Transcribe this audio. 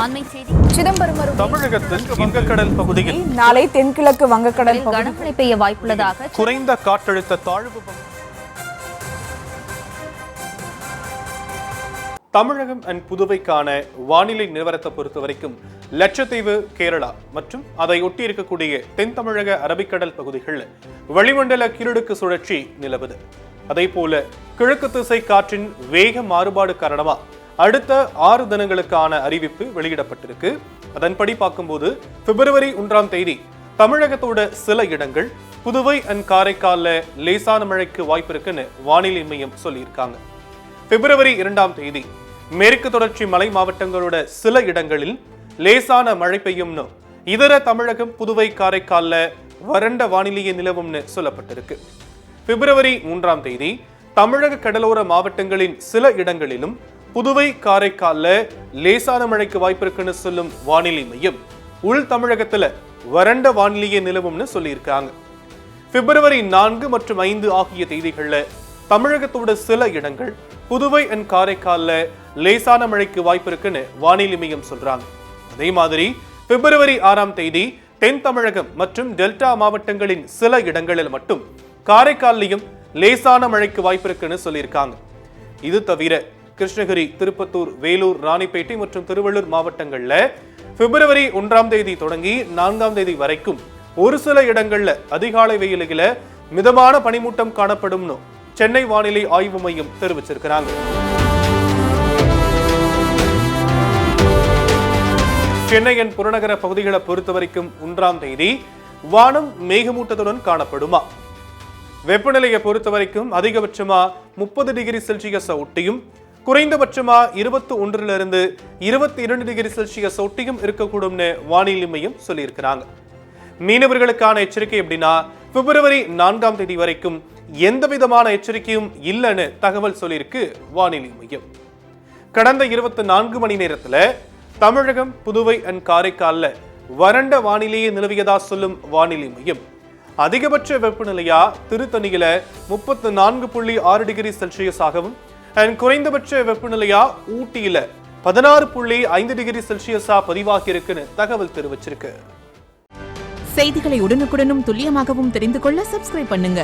அண்மை செய்தி. சிதம்பரம் தமிழகத்தில் வங்கக்கடல் பகுதியில் நாளை தென்கிழக்கு வங்கக்கடல் கனமழை பெய்ய வாய்ப்புள்ளதாக குறைந்த காற்றழுத்த தாழ்வு தமிழகம் அண்ட் புதுவைக்கான வானிலை நிலவரத்தை பொறுத்த வரைக்கும் லட்சத்தீவு, கேரளா மற்றும் அதை ஒட்டி இருக்கக்கூடிய தென் தமிழக அரபிக்கடல் பகுதிகளில் வளிமண்டல கீழடுக்கு சுழற்சி நிலவுது. அதே போல கிழக்கு திசை காற்றின் வேக மாறுபாடு காரணமா அடுத்த 6 தினங்களுக்கான அறிவிப்பு வெளியிடப்பட்டிருக்கு. அதன்படி பார்க்கும்போது பிப்ரவரி 1ஆம் தேதி தமிழகத்தோட சில இடங்கள், புதுவை அண்ட் காரைக்கால்ல லேசான மழைக்கு வாய்ப்பு இருக்குன்னு வானிலை மையம் சொல்லியிருக்காங்க. பிப்ரவரி 2ஆம் தேதி மேற்கு தொடர்ச்சி மலை மாவட்டங்களோட சில இடங்களில் லேசான மழை பெய்யும்னு, இதர தமிழகம், புதுவை, காரைக்கால்ல வறண்ட வானிலையே நிலவும்னு சொல்லப்பட்டிருக்கு. பிப்ரவரி 3ஆம் தேதி தமிழக கடலோர மாவட்டங்களின் சில இடங்களிலும், புதுவை, காரைக்கால்ல லேசான மழைக்கு வாய்ப்பு இருக்குன்னு சொல்லும் வானிலை மையம் உள் தமிழகத்துல வறண்ட வானிலையே நிலவும்னு சொல்லியிருக்காங்க. பிப்ரவரி 4 மற்றும் 5 ஆகிய தேதிகள்ல தமிழகத்தோட சில இடங்கள், புதுவை அண்ட் காரைக்கால்ல லேசான மழைக்கு வாய்ப்பு இருக்குன்னு வானிலை மையம் சொல்றாங்க. அதே மாதிரி பிப்ரவரி 6ஆம் தேதி தென் தமிழகம் மற்றும் டெல்டா மாவட்டங்களின் சில இடங்களில் மட்டும் காரைக்கால்லையும் லேசான மழைக்கு வாய்ப்பு இருக்குன்னு சொல்லியிருக்காங்க. இது தவிர கிருஷ்ணகிரி, திருப்பத்தூர், வேலூர், ராணிப்பேட்டை மற்றும் திருவள்ளூர் மாவட்டங்கள்ல பிப்ரவரி 1ஆம் தேதி தொடங்கி 4ஆம் தேதி வரைக்கும் ஒரு சில இடங்கள்ல அதிகாலை வெயிலில மிதமான பனிமூட்டம் காணப்படும்னு சென்னை வானிலை ஆய்வு மையம் தெரிவிச்சிருக்கிறாங்க. சென்னையின் புறநகர பகுதிகளை பொறுத்த வரைக்கும் 1ஆம் தேதி வானம் மேகமூட்டத்துடன் காணப்படுமா. வெப்பநிலையை பொறுத்த வரைக்கும் அதிகபட்சமா 30 டிகிரி செல்சியஸ் ஒட்டியும், குறைந்தபட்சமா 21 to 22 டிகிரி செல்சியஸ் ஒட்டியும் இருக்கக்கூடும்னு வானிலை மையம் சொல்லியிருக்கிறாங்க. மீனவர்களுக்கான எச்சரிக்கை எப்படின்னா, பிப்ரவரி 4ஆம் தேதி வரைக்கும் எந்த விதமான எச்சரிக்கையும் இல்லைன்னு தகவல் சொல்லியிருக்கு வானிலை மையம். கடந்த 24 மணி நேரத்துல தமிழகம், புதுவை அண்ட் காரைக்கால்ல வறண்ட வானிலையே நிலவியதா சொல்லும் வானிலை மையம் அதிகபட்ச வெப்பநிலையா திருத்தணியில 34.6 டிகிரி செல்சியஸ் ஆகவும், குறைந்தபட்ச வெப்பநிலையா ஊட்டியில 16.5 டிகிரி செல்சியஸா பதிவாகி இருக்குன்னு தகவல் தெரிவிச்சிருக்கு. செய்திகளை உடனுக்குடனும் துல்லியமாகவும் தெரிந்து கொள்ள சப்ஸ்கிரைப் பண்ணுங்க.